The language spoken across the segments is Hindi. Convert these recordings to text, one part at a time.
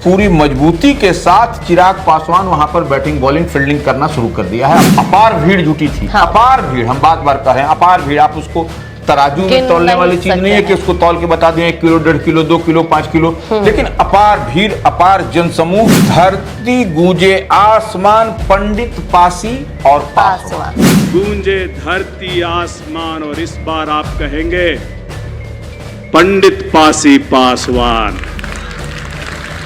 पूरी मजबूती के साथ चिराग पासवान वहां पर बैटिंग बॉलिंग फील्डिंग करना शुरू कर दिया है। अपार भीड़ जुटी थी, हाँ। अपार भीड़, हम बात बार कर रहे हैं अपार भीड़। आप उसको तराजू में तौलने वाली चीज नहीं है कि उसको तौल के बता दें 1 किलो 1.5 किलो 2 किलो 5 किलो, लेकिन अपार भीड़, अपार जनसमूह, धरती गूंजे आसमान, पंडित पासी और पासवान। गूंजे धरती आसमान और इस बार आप कहेंगे पंडित पासी पासवान।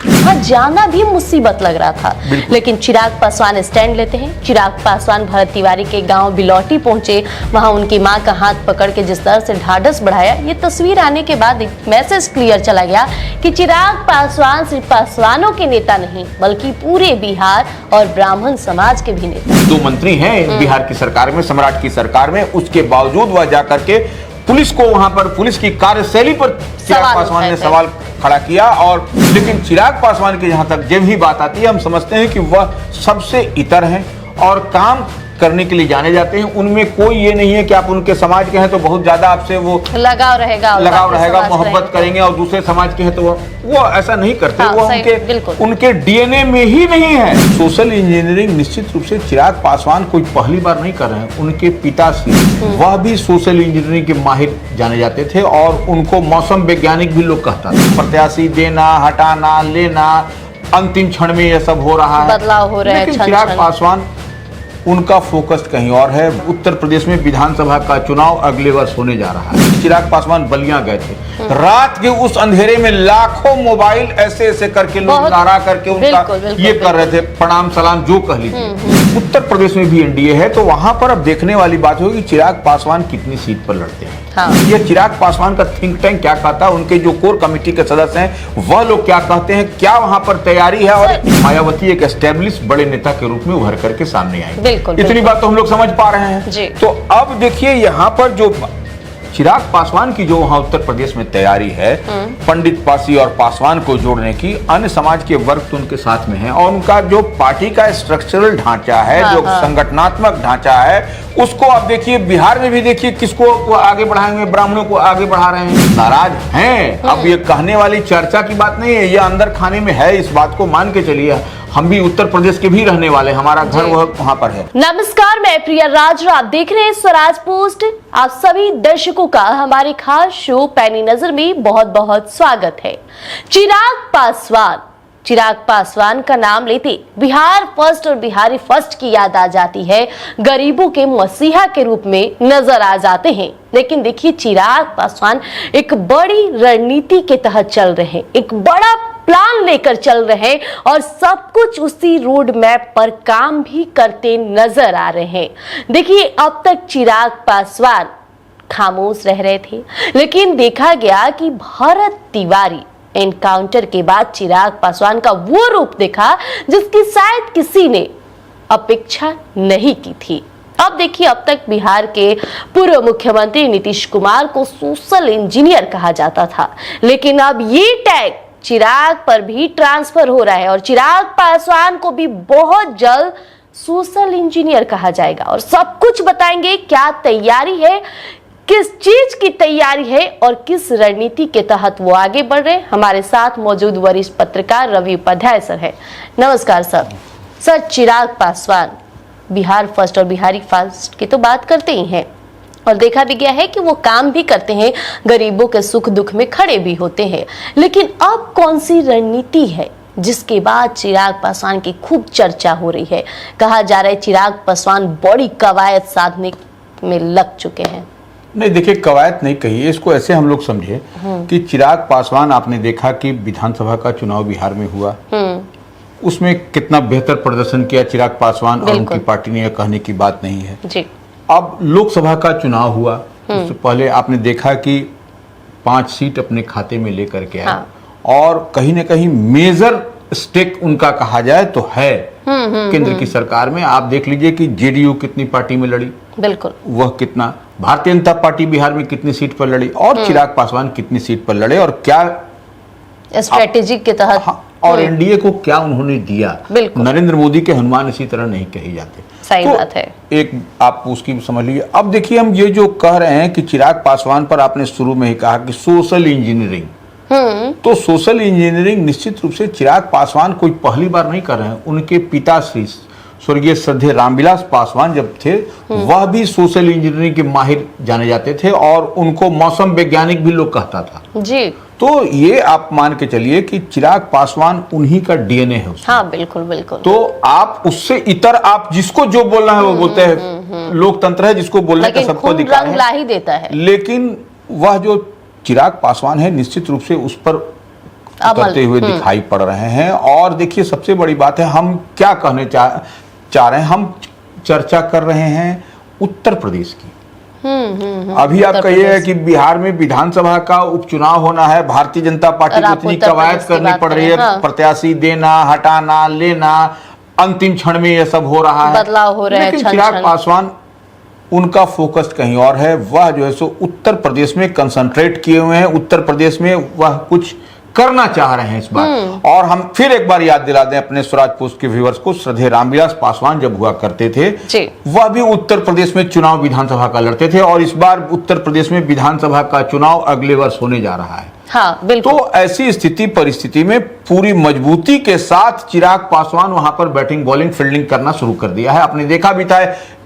वहाँ जाना भी मुसीबत लग रहा था, लेकिन चिराग पासवान स्टैंड लेते हैं। चिराग पासवान भरत तिवारी के गांव बिलौटी पहुंचे। वहां उनकी मां का हाथ पकड़ के जिस तरह से ढाढ़स बढ़ाया, ये तस्वीर आने के बाद एक मैसेज क्लियर चला गया कि चिराग पासवान सिर्फ पासवानों के नेता नहीं बल्कि पूरे बिहार और ब्राह्मण समाज के भी नेता। 2 मंत्री हैं बिहार की सरकार में, सम्राट की सरकार में, उसके बावजूद वह जाकर के पुलिस को वहां पर पुलिस की कार्यशैली पर चिराग पासवान ने सवाल खड़ा किया। और लेकिन चिराग पासवान की जहां तक जब ही बात आती है, हम समझते हैं कि वह सबसे इतर हैं और काम करने के लिए जाने जाते हैं। उनमें कोई ये नहीं है कि आप उनके समाज के हैं तो बहुत ज्यादा आपसे वो लगाव रहेगा, मोहब्बत करेंगे, और दूसरे समाज के हैं तो वो ऐसा नहीं करते। हाँ, वो उनके डीएनए में ही नहीं है। सोशल इंजीनियरिंग निश्चित रूप से चिराग पासवान कोई पहली बार नहीं कर रहे हैं। उनके पिताश्री वह भी सोशल इंजीनियरिंग के माहिर जाने जाते थे और उनको मौसम वैज्ञानिक भी लोग कहता था। प्रत्याशी देना, हटाना, लेना, अंतिम क्षण में यह सब हो रहा है, बदलाव हो रहा है। लेकिन चिराग पासवान उनका फोकस कहीं और है। उत्तर प्रदेश में विधानसभा का चुनाव अगले वर्ष होने जा रहा है। चिराग पासवान बलिया गए थे, रात के उस अंधेरे में लाखों मोबाइल ऐसे ऐसे करके लोग नारा करके उनका ये कर रहे थे, प्रणाम सलाम जो कह लीजिए। उत्तर प्रदेश में भी एनडीए है, तो वहां पर अब देखने वाली बात होगी चिराग पासवान कितनी सीट पर लड़ते हैं। हाँ। ये चिराग पासवान का थिंक टैंक क्या कहता है, उनके जो कोर कमेटी के सदस्य हैं वह लोग क्या कहते हैं, क्या वहां पर तैयारी है, और मायावती एक एस्टेब्लिश बड़े नेता के रूप में उभर करके सामने आएंगे। इतनी बात तो हम लोग समझ पा रहे हैं। तो अब देखिए यहाँ पर जो चिराग पासवान की जो वहां उत्तर प्रदेश में तैयारी है, पंडित पासी और पासवान को जोड़ने की, अन्य समाज के वर्ग तो उनके साथ में है, और उनका जो पार्टी का स्ट्रक्चरल ढांचा है, जो संगठनात्मक ढांचा है, उसको आप देखिए बिहार में भी देखिए किसको आगे बढ़ाएंगे, ब्राह्मणों को आगे बढ़ा रहे हैं, नाराज हैं। अब ये कहने वाली चर्चा की बात नहीं है, ये अंदर खाने में है, इस बात को मान के चलिए। हम भी उत्तर प्रदेश के भी रहने वाले, हमारा घर वहां पर है। नमस्कार, मैं प्रिया राज, आप देख रहे हैं स्वराज पोस्ट। आप सभी दर्शकों का हमारे खास शो पैनी नजर में बहुत बहुत स्वागत है। चिराग पासवान का नाम लेते बिहार फर्स्ट और बिहारी फर्स्ट की याद आ जाती है। गरीबों के मसीहा के रूप में नजर आ जाते हैं। लेकिन देखिए, चिराग पासवान एक बड़ी रणनीति के तहत चल रहे हैं, एक बड़ा प्लान लेकर चल रहे हैं और सब कुछ उसी रोड मैप पर काम भी करते नजर आ रहे हैं। देखिए, अब तक चिराग पासवान खामोश रह रहे थे, लेकिन देखा गया कि भरत तिवारी एनकाउंटर के बाद चिराग पासवान का वो रूप देखा जिसकी शायद किसी ने अपेक्षा नहीं की थी। अब देखिए, अब तक बिहार के पूर्व मुख्यमंत्री नीतीश कुमार को सोशल इंजीनियर कहा जाता था, लेकिन अब ये टैग चिराग पर भी ट्रांसफर हो रहा है और चिराग पासवान को भी बहुत जल्द सोशल इंजीनियर कहा जाएगा। और सब कुछ बताएंगे, क्या तैयारी है, किस चीज की तैयारी है और किस रणनीति के तहत वो आगे बढ़ रहे। हमारे साथ मौजूद वरिष्ठ पत्रकार रवि उपाध्याय सर है। नमस्कार sir. Sir, Chirag Paswan Bihar first और बिहारी फर्स्ट की तो बात करते ही हैं, और देखा भी गया है कि वो काम भी करते हैं, गरीबों के सुख दुख में खड़े भी होते हैं। लेकिन अब कौन सी रणनीति है जिसके बाद चिराग पासवान की खूब चर्चा हो रही है? कहा जा रहा है चिराग पासवान बड़ी कवायद साधने में लग चुके हैं। नहीं, देखिए, कवायद नहीं कही, इसको ऐसे हम लोग समझे कि चिराग पासवान, आपने देखा कि विधानसभा का चुनाव बिहार में हुआ, उसमें कितना बेहतर प्रदर्शन किया चिराग पासवान और उनकी पार्टी ने, यह कहने की बात नहीं है जी। अब लोकसभा का चुनाव हुआ, उससे पहले आपने देखा कि 5 सीट अपने खाते में लेकर के आए, और कहीं ना कहीं मेजर स्टेक उनका कहा जाए तो है केंद्र की सरकार में। आप देख लीजिए कि जेडीयू कितनी पार्टी में लड़ी, बिल्कुल, वह कितना, भारतीय जनता पार्टी बिहार में कितनी सीट पर लड़ी, और चिराग पासवान कितनी सीट पर लड़े, और क्या स्ट्रेटेजी के तहत, और एनडीए को क्या उन्होंने दिया। नरेंद्र मोदी के हनुमान इसी तरह नहीं कहे जाते। सही बात है। एक आप उसकी समझ लीजिए। अब देखिए, हम ये जो कह रहे हैं कि चिराग पासवान पर आपने शुरू में ही कहा कि सोशल इंजीनियरिंग, तो सोशल इंजीनियरिंग निश्चित रूप से चिराग पासवान कोई पहली बार नहीं कर रहे हैं। उनके पिता श्री स्वर्गीय श्रद्धेय रामविलास पासवान जब थे, वह भी सोशल इंजीनियरिंग के माहिर जाने जाते थे और उनको मौसम वैज्ञानिक भी लोग कहता था जी। तो ये आप मान के चलिए कि चिराग पासवान उन्हीं का डीएनए है उसमें। हाँ बिल्कुल बिल्कुल। तो आप उससे इतर आप जिसको जो बोलना है वो बोलते हैं, लोकतंत्र है, जिसको बोलने का सबको अधिकार रंग ला ही देता है। लेकिन वह जो चिराग पासवान है निश्चित रूप से उस पर उतरते हुए दिखाई पड़ रहे हैं। और देखिए सबसे बड़ी बात है, हम क्या कहने चाह रहे हैं, हम चर्चा कर रहे हैं उत्तर प्रदेश की। अभी आप कहिए कि बिहार में विधानसभा का उपचुनाव होना है, भारतीय जनता पार्टी को इतनी कवायद करनी पड़ रही है, प्रत्याशी देना, हटाना, लेना, अंतिम क्षण में यह सब हो रहा है, बदलाव हो रहे हैं। लेकिन चिराग पासवान उनका फोकस कहीं और है। वह जो है सो उत्तर प्रदेश में कंसंट्रेट किए हुए हैं, उत्तर प्रदेश में वह कुछ करना चाह रहे हैं इस बार। और हम फिर एक बार याद दिला दें अपने स्वराज पोस्ट के व्यूअर्स को, श्रद्धेय रामविलास पासवान जब हुआ करते थे वह भी उत्तर प्रदेश में चुनाव विधानसभा का लड़ते थे, और इस बार उत्तर प्रदेश में विधानसभा का चुनाव अगले वर्ष होने जा रहा है। हाँ, बिल्कुल। तो ऐसी स्थिति परिस्थिति में पूरी मजबूती के साथ चिराग पासवान वहां पर बैटिंग बॉलिंग फील्डिंग करना शुरू कर दिया है। आपने देखा भी था,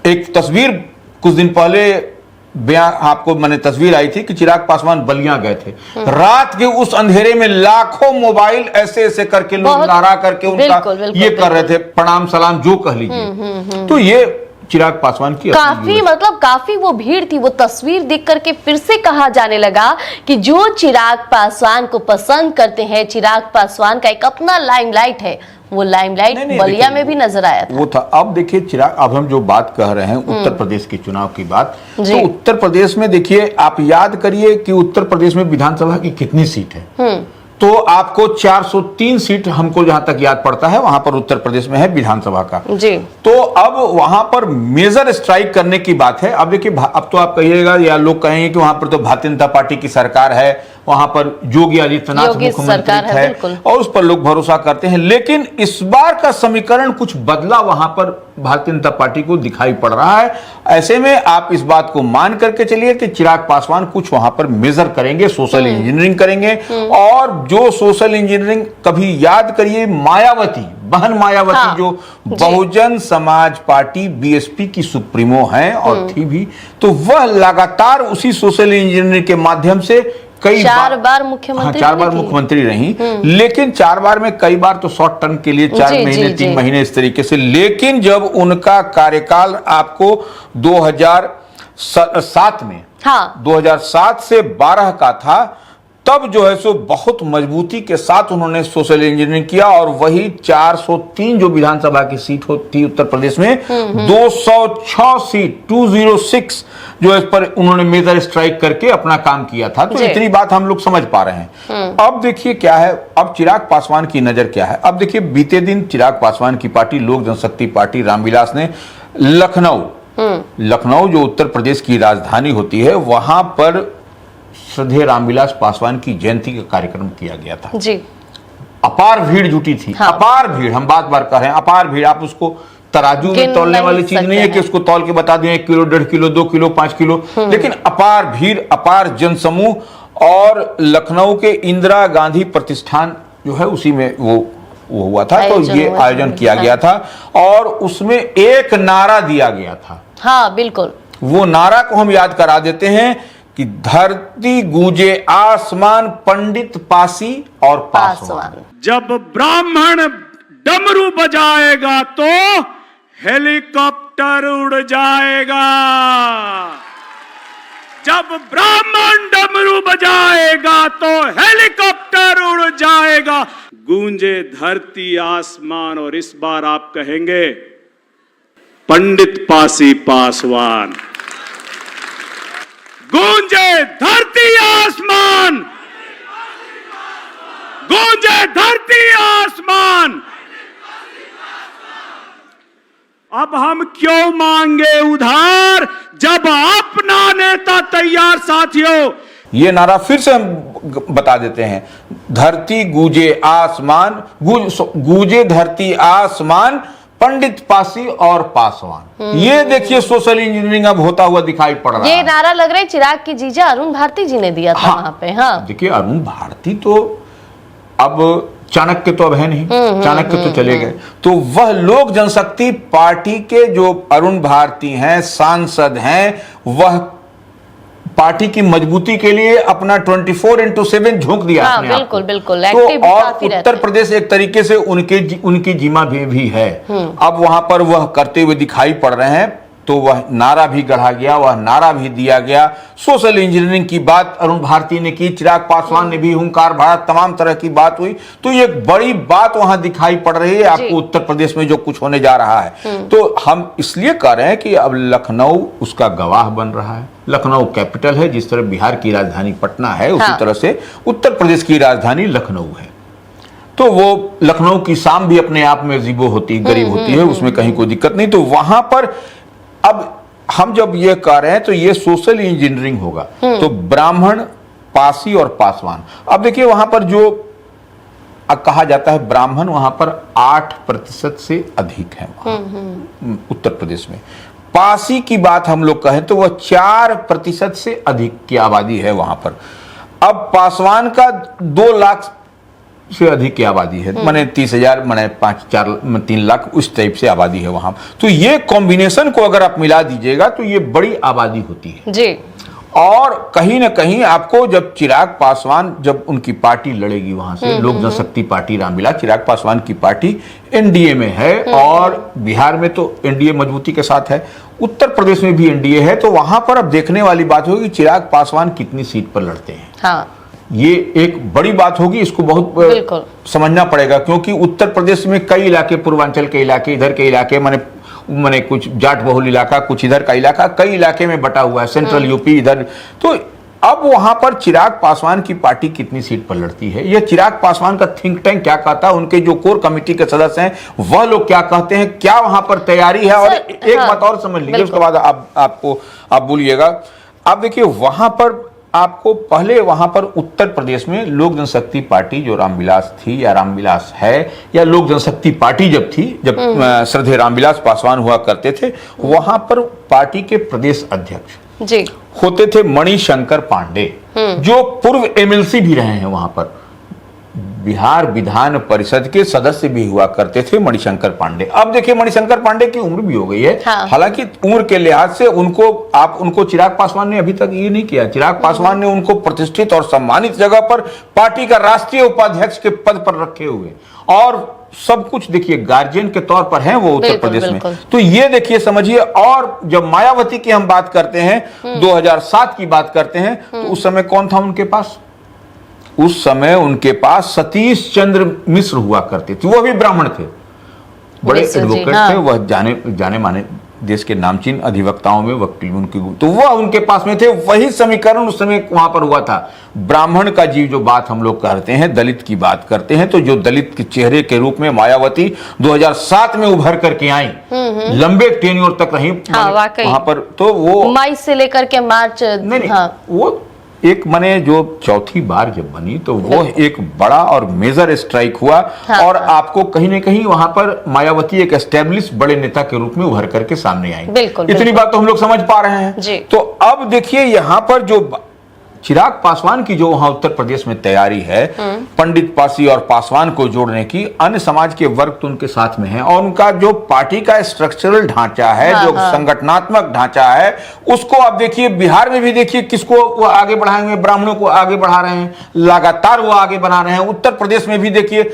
एक तस्वीर कुछ दिन पहले आपको मैंने तस्वीर आई थी कि चिराग पासवान बलिया गए थे, रात के उस अंधेरे में लाखों मोबाइल ऐसे ऐसे करके लोग नारा करके उनका ये कर रहे थे, प्रणाम सलाम जो कह लीजिए। तो ये चिराग पासवान की काफी मतलब काफी वो भीड़ थी। वो तस्वीर देख करके फिर से कहा जाने लगा कि जो चिराग पासवान को पसंद करते हैं, चिराग पासवान का एक अपना लाइमलाइट है, वो लाइमलाइट बलिया में भी नजर आया था। वो था। अब देखिए चिराग, अब हम जो बात कह रहे हैं उत्तर प्रदेश के चुनाव की बात, तो उत्तर प्रदेश में देखिए आप याद करिए कि उत्तर प्रदेश में विधानसभा की कितनी सीट है। तो आपको 403 सीट हमको जहां तक याद पड़ता है वहां पर उत्तर प्रदेश में है विधानसभा का जी। तो अब वहां पर मेजर स्ट्राइक करने की बात है। अब देखिए, अब तो आप कहिएगा या लोग कहेंगे कि वहां पर तो भारतीय जनता पार्टी की सरकार है, वहां पर योगी आदित्यनाथ मुख्यमंत्री है और उस पर लोग भरोसा करते हैं। लेकिन इस बार का समीकरण कुछ बदला वहां पर भारतीय जनता पार्टी को दिखाई पड़ रहा है। ऐसे में आप इस बात को मान करके चलिए कि चिराग पासवान कुछ वहां पर मेजर करेंगे, सोशल इंजीनियरिंग करेंगे। और जो सोशल इंजीनियरिंग, कभी याद करिए मायावती, बहन मायावती जो बहुजन समाज पार्टी बीएसपी की सुप्रीमो हैं और थी भी, तो वह लगातार उसी सोशल इंजीनियरिंग के माध्यम से कई 4 बार मुख्यमंत्री, 4 बार मुख्यमंत्री रही। लेकिन 4 बार में कई बार तो शॉर्ट टर्म के लिए 4 महीने 3 महीने इस तरीके से। लेकिन जब उनका कार्यकाल आपको 2007 में 2007 से 12 का था, तब जो है सो बहुत मजबूती के साथ उन्होंने सोशल इंजीनियरिंग किया और वही 403 जो विधानसभा की सीट होती उत्तर प्रदेश में 206 सीट 206 जो इस पर उन्होंने मेजर स्ट्राइक करके अपना काम किया था। तो इतनी बात हम लोग समझ पा रहे हैं। अब देखिए क्या है, अब चिराग पासवान की नजर क्या है। अब देखिए, बीते दिन चिराग पासवान की पार्टी लोक जनशक्ति पार्टी रामविलास ने लखनऊ जो उत्तर प्रदेश की राजधानी होती है, वहां पर श्रद्धेय रामविलास पासवान की जयंती का कार्यक्रम किया गया था जी। अपार भीड़ जुटी थी। अपार भीड़, हम बार बार कह रहे हैं अपार भीड़। आप उसको तराजू में तौलने वाली चीज नहीं है कि उसको तौल के बता दें 1 किलो 1.5 किलो 2 किलो 5 किलो, लेकिन अपार भीड़, अपार जनसमूह। और लखनऊ के इंदिरा गांधी प्रतिष्ठान जो है उसी में वो हुआ था, तो ये आयोजन किया गया था और उसमें एक नारा दिया गया था। हाँ बिल्कुल, वो नारा को हम याद करा देते हैं कि धरती गूंजे आसमान, पंडित पासी और पासवान। जब ब्राह्मण डमरू बजाएगा तो हेलीकॉप्टर उड़ जाएगा। जब ब्राह्मण डमरू बजाएगा तो हेलीकॉप्टर उड़ जाएगा। गूंजे धरती आसमान और इस बार आप कहेंगे पंडित पासी पासवान। गूंजे धरती आसमान, गूंजे धरती आसमान। अब हम क्यों मांगे उधार जब अपना नेता तैयार। साथियों, ये नारा फिर से हम बता देते हैं, धरती गूंजे आसमान, गूंजे धरती आसमान, पंडित पासी और पासवान। ये देखिए सोशल इंजीनियरिंग अब होता हुआ दिखाई पड़ रहा है। ये नारा लग रहा है चिराग की जीजा अरुण भारती जी ने दिया था वहां पे। हाँ देखिए अरुण भारती तो अब चाणक्य तो अब है नहीं, चाणक्य तो चले गए। तो वह लोक जनशक्ति पार्टी के जो अरुण भारती हैं, सांसद हैं, वह पार्टी की मजबूती के लिए अपना 24/7 झोंक दिया अपने आप को। बिल्कुल बिल्कुल तो और उत्तर प्रदेश एक तरीके से उनकी जीमा भी है। अब वहां पर वह करते हुए दिखाई पड़ रहे हैं। तो वह नारा भी गढ़ा गया, वह नारा भी दिया गया। सोशल इंजीनियरिंग की बात अरुण भारती ने की, चिराग पासवान ने भी हुंकार भरा, तमाम तरह की बात हुई। तो ये बड़ी बात वहां दिखाई पड़ रही है आपको उत्तर प्रदेश में जो कुछ होने जा रहा है। तो हम इसलिए कह रहे हैं कि अब लखनऊ उसका गवाह बन रहा है। लखनऊ कैपिटल है, जिस तरह बिहार की राजधानी पटना है उसी तरह से उत्तर प्रदेश की राजधानी लखनऊ है। तो वो लखनऊ की शाम भी अपने आप में अजीबो होती गरीब होती है, उसमें कहीं कोई दिक्कत नहीं। तो वहां पर अब हम जब ये कह रहे हैं तो ये सोशल इंजीनियरिंग होगा। तो ब्राह्मण, पासी और पासवान, अब देखिए वहां पर जो कहा जाता है ब्राह्मण वहां पर 8% से अधिक है उत्तर प्रदेश में। पासी की बात हम लोग कहें तो वह 4% से अधिक की आबादी है वहां पर। अब पासवान का 2 लाख से अधिक की आबादी है, माने 30,000, माने 3 लाख उस टाइप से आबादी है वहां। तो ये कॉम्बिनेशन को अगर आप मिला दीजिएगा तो ये बड़ी आबादी होती है जी। और कहीं ना कहीं आपको जब चिराग पासवान, जब उनकी पार्टी लड़ेगी वहां से, लोक जनशक्ति पार्टी रामविलास चिराग पासवान की पार्टी एनडीए में है और बिहार में तो एनडीए मजबूती के साथ है, उत्तर प्रदेश में भी एनडीए है। तो वहां पर अब देखने वाली बात होगी चिराग पासवान कितनी सीट पर लड़ते हैं। हाँ। ये एक बड़ी बात होगी, इसको बहुत समझना पड़ेगा, क्योंकि उत्तर प्रदेश में कई इलाके, पूर्वांचल के इलाके, इधर के इलाके, माने कुछ जाट बहुल इलाका, कुछ इधर का इलाका, कई इलाके में बटा हुआ है, सेंट्रल यूपी इधर। तो अब वहां पर चिराग पासवान की पार्टी कितनी सीट पर लड़ती है, यह चिराग पासवान का थिंक टैंक क्या कहता है, उनके जो कोर कमेटी के सदस्य हैं वह लोग क्या कहते हैं, क्या वहां पर तैयारी है। और एक बात और समझ लीजिए, उसके बाद आप बोलिएगा। आप देखिए वहां पर आपको पहले वहां पर उत्तर प्रदेश में लोक जनशक्ति पार्टी जो रामविलास थी या रामविलास है, या लोक जनशक्ति पार्टी जब थी, जब श्रद्धेय रामविलास पासवान हुआ करते थे, वहां पर पार्टी के प्रदेश अध्यक्ष जी होते थे मणिशंकर पांडे, जो पूर्व एमएलसी भी रहे हैं वहां पर। बिहार विधान परिषद के सदस्य भी हुआ करते थे मणिशंकर पांडे। अब देखिए मणिशंकर पांडे की उम्र भी हो गई है। हाँ। हालांकि उम्र के लिहाज से उनको चिराग पासवान ने अभी तक ये नहीं किया। चिराग पासवान ने उनको प्रतिष्ठित और सम्मानित जगह पर पार्टी का राष्ट्रीय उपाध्यक्ष के पद पर रखे हुए, और सब कुछ देखिए गार्जियन के तौर पर हैं वो उत्तर प्रदेश में। तो ये देखिए समझिए। और जब मायावती की हम बात करते हैं, 2007 की बात करते हैं, तो उस समय कौन था उनके पास? उस समय उनके पास सतीश चंद्र मिश्र हुआ करते थे, वो भी ब्राह्मण थे, बड़े एडवोकेट थे, वह जाने माने देश के नामचीन अधिवक्ताओं में वकील उनकी, तो वह उनके पास में थे। वही समीकरण उस समय वहां पर हुआ था। ब्राह्मण का जीव जो बात हम लोग करते हैं, दलित की बात करते हैं, तो जो दलित के चेहरे के रूप में मायावती 2007 में उभर करके आई, लंबे टेन्योर तक रही वहां पर। तो वो मई से लेकर के मार्च, नहीं, वो एक माने जो चौथी बार जब बनी तो वो एक बड़ा और मेजर स्ट्राइक हुआ। हाँ, और आपको कहीं ना कहीं वहां पर मायावती एक एस्टेब्लिश बड़े नेता के रूप में उभर करके सामने आई। इतनी बात तो हम लोग समझ पा रहे हैं। तो अब देखिए यहाँ पर जो चिराग पासवान की जो वहां उत्तर प्रदेश में तैयारी है, पंडित पासी और पासवान को जोड़ने की, अन्य समाज के वर्ग तो उनके साथ में है, और उनका जो पार्टी का स्ट्रक्चरल ढांचा है, जो संगठनात्मक ढांचा है, उसको आप देखिए बिहार में भी देखिए किसको वो आगे बढ़ाएंगे, ब्राह्मणों को आगे बढ़ा रहे हैं, लगातार वो आगे बढ़ा रहे हैं। उत्तर प्रदेश में भी देखिए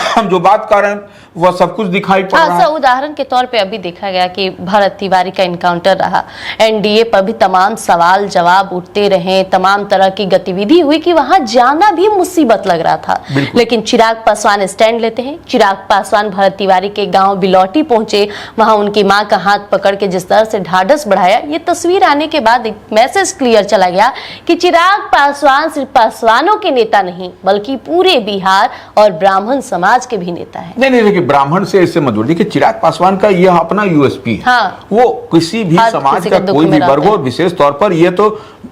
हम जो बात कर रहे हैं वह सब कुछ दिखाई पड़ रहा है। उदाहरण के तौर पे अभी देखा गया कि भरत तिवारी का इनकाउंटर रहा, एनडीए पर भी तमाम सवाल जवाब उठते रहे, तमाम तरह की गतिविधि हुई कि वहां जाना भी मुसीबत लग रहा था। लेकिन चिराग पासवान स्टैंड लेते हैं। चिराग पासवान भरत तिवारी के गांव बिलौटी पहुंचे, वहां उनकी मां का हाथ पकड़ के जिस तरह से ढाढ़स बढ़ाया, ये तस्वीर आने के बाद एक मैसेज क्लियर चला गया कि चिराग पासवान सिर्फ पासवानों के नेता नहीं बल्कि पूरे बिहार और ब्राह्मण समाज के भी नेता है। नहीं देखिए ब्राह्मण से ऐसे मत बोलिए। देखिए चिराग पासवान का यह अपना यूएसपी है। हाँ। वो किसी भी हर समाज किसी का के दुख कोई में भी वर्ग रहते हो, हैं। विशेष तौर पर ये तो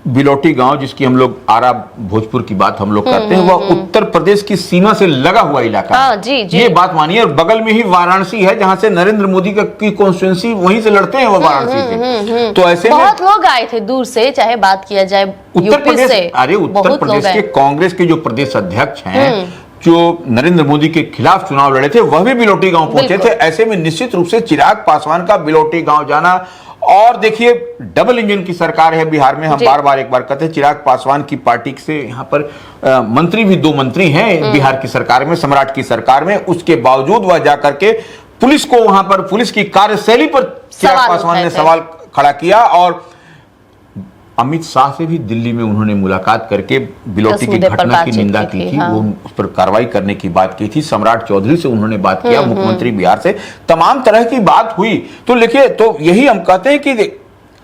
बिलोटी गांव जिसकी हम लोग आरा भोजपुर की बात हम लोग करते हैं, वह उत्तर प्रदेश की सीमा से लगा हुआ इलाका हाँ, है। जी, जी। ये बात मानिए। और बगल में ही वाराणसी है जहां से नरेंद्र मोदी की कॉन्स्टिट्यूंसी वहीं से लड़ते हैं वो वाराणसी से। तो ऐसे में बहुत लोग आए थे दूर से, चाहे बात किया जाए उत्तर यूपी प्रदेश, से, अरे उत्तर बहुत प्रदेश लोग के आए। कांग्रेस के जो प्रदेश अध्यक्ष हैं, जो नरेंद्र मोदी के खिलाफ चुनाव लड़े थे, वह भी बिलोटी गांव पहुंचे बिल्कुल। थे। ऐसे में निश्चित रूप से चिराग पासवान का बिलोटी गांव जाना, और देखिए डबल इंजन की सरकार है बिहार में। हम जी। बार बार एक बार कहते हैं चिराग पासवान की पार्टी से यहाँ पर मंत्री भी 2 मंत्री हैं बिहार की सरकार में, सम्राट की सरकार में। उसके बावजूद वह जाकर के पुलिस को, वहां पर पुलिस की कार्यशैली पर चिराग सवाल पासवान ने उठाए थे। सवाल खड़ा किया। और अमित शाह से भी दिल्ली में उन्होंने मुलाकात करके बिलोटी की मुद्दे पर घटना की बातचीत निंदा की की थी, थी। हाँ। वो उस पर कार्रवाई करने की बात की थी। सम्राट चौधरी से उन्होंने बात किया, मुख्यमंत्री बिहार से, तमाम तरह की बात हुई। तो देखिए, तो यही हम कहते हैं कि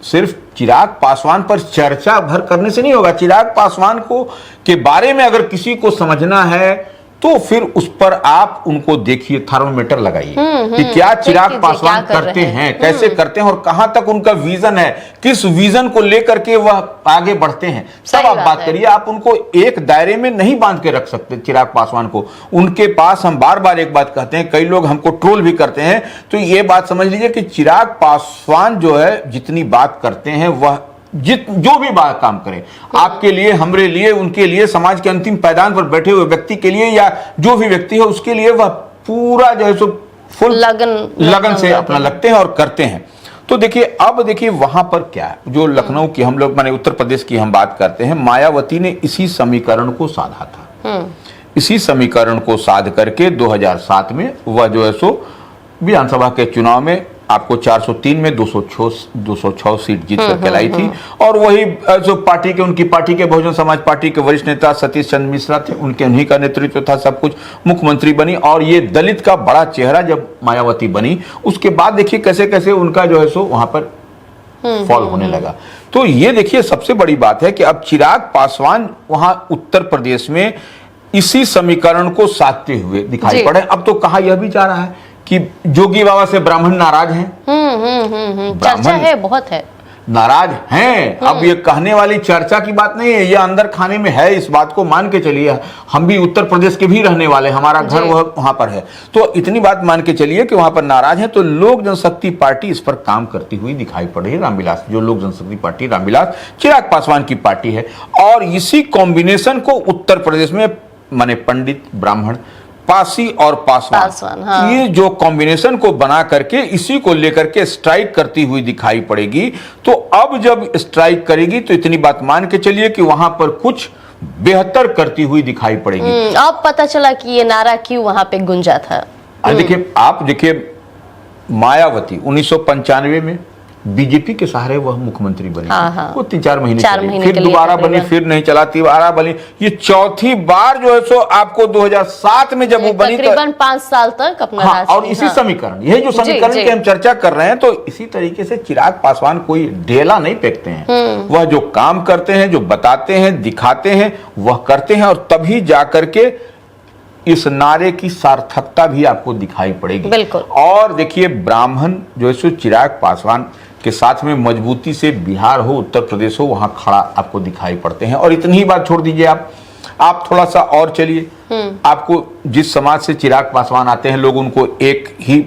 सिर्फ चिराग पासवान पर चर्चा भर करने से नहीं होगा। चिराग पासवान को के बारे में अगर किसी को समझना है तो फिर उस पर आप उनको देखिए, थर्मोमीटर लगाइए कि क्या चिराग कीजिए, पासवान क्या कर करते रहे हैं, कैसे करते हैं, और कहां तक उनका विजन है, किस विजन को लेकर के वह आगे बढ़ते हैं, सही तब आप बात बात है। करिए। आप उनको एक दायरे में नहीं बांध के रख सकते चिराग पासवान को। उनके पास, हम बार बार एक बात कहते हैं, कई लोग हमको ट्रोल भी करते हैं, तो ये बात समझ लीजिए कि चिराग पासवान जो है जितनी बात करते हैं, वह जो भी बात काम करें आपके लिए, हमारे लिए, उनके लिए, समाज के अंतिम पायदान पर बैठे हुए व्यक्ति के लिए, या जो भी व्यक्ति है उसके लिए, वह पूरा जो है सो फुल लगन से अपना लगते हैं और करते हैं। तो देखिए, अब देखिए वहां पर क्या है, जो लखनऊ की हम लोग, माने उत्तर प्रदेश की हम बात करते हैं, मायावती ने इसी समीकरण को साधा था। इसी समीकरण को साध करके 2007 में वह जो है सो विधानसभा के चुनाव में आपको 403 में 206 सीट जीत करके लाई थी। और वही जो पार्टी के, उनकी पार्टी के, बहुजन समाज पार्टी के वरिष्ठ नेता सतीश चंद्र मिश्रा थे, उनके उन्हीं का नेतृत्व था, सब कुछ, मुख्यमंत्री बनी। और ये दलित का बड़ा चेहरा जब मायावती बनी, उसके बाद देखिए कैसे कैसे उनका जो है सो वहां पर फॉल होने लगा। तो ये देखिए सबसे बड़ी बात है कि अब चिराग पासवान वहां उत्तर प्रदेश में इसी समीकरण को साधते हुए दिखाई पड़े। अब तो कहा यह भी जा रहा है कि जोगी बाबा से ब्राह्मण नाराज हैं। चर्चा है, बहुत है, नाराज हैं। अब ये कहने वाली चर्चा की बात नहीं है, ये अंदर खाने में है, इस बात को मान के चलिए। हम भी उत्तर प्रदेश के भी रहने वाले, हमारा घर वहां पर है, तो इतनी बात मान के चलिए कि वहां पर नाराज है। तो लोक जनशक्ति पार्टी इस पर काम करती हुई दिखाई पड़ रही है। रामविलास, जो लोक जनशक्ति पार्टी, रामविलास चिराग पासवान की पार्टी है। और इसी कॉम्बिनेशन को उत्तर प्रदेश में, माने पंडित, ब्राह्मण, पासी और पासवान, हाँ। ये जो कॉम्बिनेशन को बना करके इसी को लेकर के स्ट्राइक करती हुई दिखाई पड़ेगी। तो अब जब स्ट्राइक करेगी तो इतनी बात मान के चलिए कि वहां पर कुछ बेहतर करती हुई दिखाई पड़ेगी। अब पता चला कि ये नारा क्यों वहां पे गुंजा था। देखिए, आप देखिए मायावती 1995 में बीजेपी के सहारे वह मुख्यमंत्री बनी। हाँ। वो 3-4 महीने चली, फिर के लिए दोबारा बनी, फिर नहीं चला, दोबारा बनी। ये चौथी बार जो है सो आपको 2007 में जब वो बनी, तकरीबन 5 साल तक अपना हाँ, राज और की, इसी हाँ। समीकरण, यही जो समीकरण की हम चर्चा कर रहे हैं, तो इसी तरीके से चिराग पासवान कोई ढेला नहीं फेंकते हैं। वह जो काम करते हैं, जो बताते हैं, दिखाते हैं, वह करते हैं। और तभी जाकर के इस नारे की सार्थकता भी आपको दिखाई पड़ेगी। बिल्कुल। और देखिए, ब्राह्मण जो है सो चिराग पासवान के साथ में मजबूती से, बिहार हो, उत्तर प्रदेश हो, वहां खड़ा आपको दिखाई पड़ते हैं। और इतनी ही बात छोड़ दीजिए, आप थोड़ा सा और चलिए। आपको जिस समाज से चिराग पासवान आते हैं, लोग उनको एक ही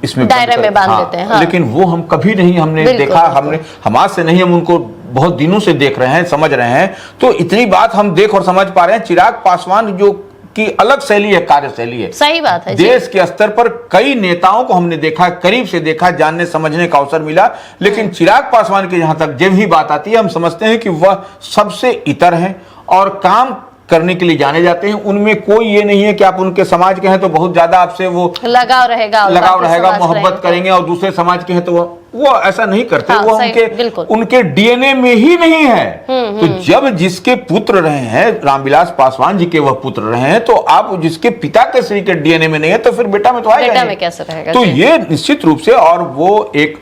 इसमें दायरे में बांध देते हैं, हाँ। लेकिन वो हम कभी नहीं हमने देखा, हमने हमारे से नहीं, हम उनको बहुत दिनों से देख रहे हैं, समझ रहे हैं। तो इतनी बात हम देख और समझ पा रहे हैं। चिराग पासवान जो की अलग शैली है, कार्यशैली है, सही बात है। देश के स्तर पर कई नेताओं को हमने देखा, करीब से देखा, जानने समझने का अवसर मिला। लेकिन चिराग पासवान की जहां तक जब भी बात आती है, हम समझते हैं कि वह सबसे इतर हैं और काम करने के लिए जाने जाते हैं। उनमें कोई ये नहीं है कि आप उनके समाज के हैं तो बहुत ज्यादा आपसे वो लगाव रहेगा, मोहब्बत करेंगे, और दूसरे समाज के हैं तो वो ऐसा नहीं करते। हाँ, वो उनके डीएनए में ही नहीं है। तो जब जिसके पुत्र रहे हैं, रामविलास पासवान जी के वह पुत्र रहे हैं, तो आप जिसके पिता के श्री के डीएनए में नहीं है, तो फिर बेटा में तो आएगा, बेटा में कैसे रहेगा। तो ये निश्चित रूप से, और वो एक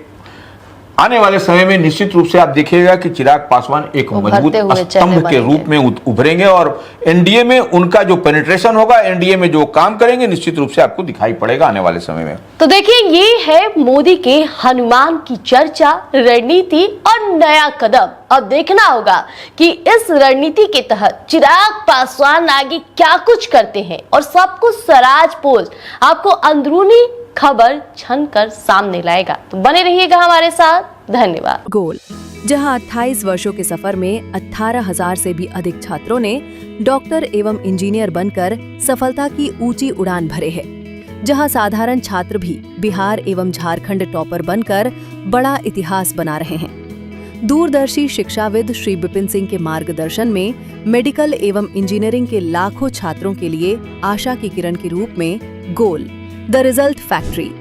आने वाले समय में निश्चित रूप से आप देखिएगा कि चिराग पासवान एक मजबूत स्तंभ के रूप में उभरेंगे और एनडीए में उनका जो पेनिट्रेशन होगा, एनडीए में जो काम करेंगे, निश्चित रूप से आपको दिखाई पड़ेगा आने वाले समय में। तो देखिए, ये है मोदी के हनुमान की चर्चा, रणनीति और नया कदम। अब देखना होगा कि इस रणनीति के तहत चिराग पासवान आगे क्या कुछ करते हैं और सब कुछ सराज पोस्ट आपको अंदरूनी खबर छनकर सामने लाएगा। तो बने रहिएगा हमारे साथ। धन्यवाद। गोल, जहां 28 वर्षों के सफर में 18,000 से भी अधिक छात्रों ने डॉक्टर एवं इंजीनियर बनकर सफलता की ऊंची उड़ान भरे है, जहां साधारण छात्र भी बिहार एवं झारखंड टॉपर बनकर बड़ा इतिहास बना रहे हैं। दूरदर्शी शिक्षाविद श्री विपिन सिंह के मार्गदर्शन में मेडिकल एवं इंजीनियरिंग के लाखों छात्रों के लिए आशा की किरण के रूप में गोल, द रिजल्ट फैक्ट्री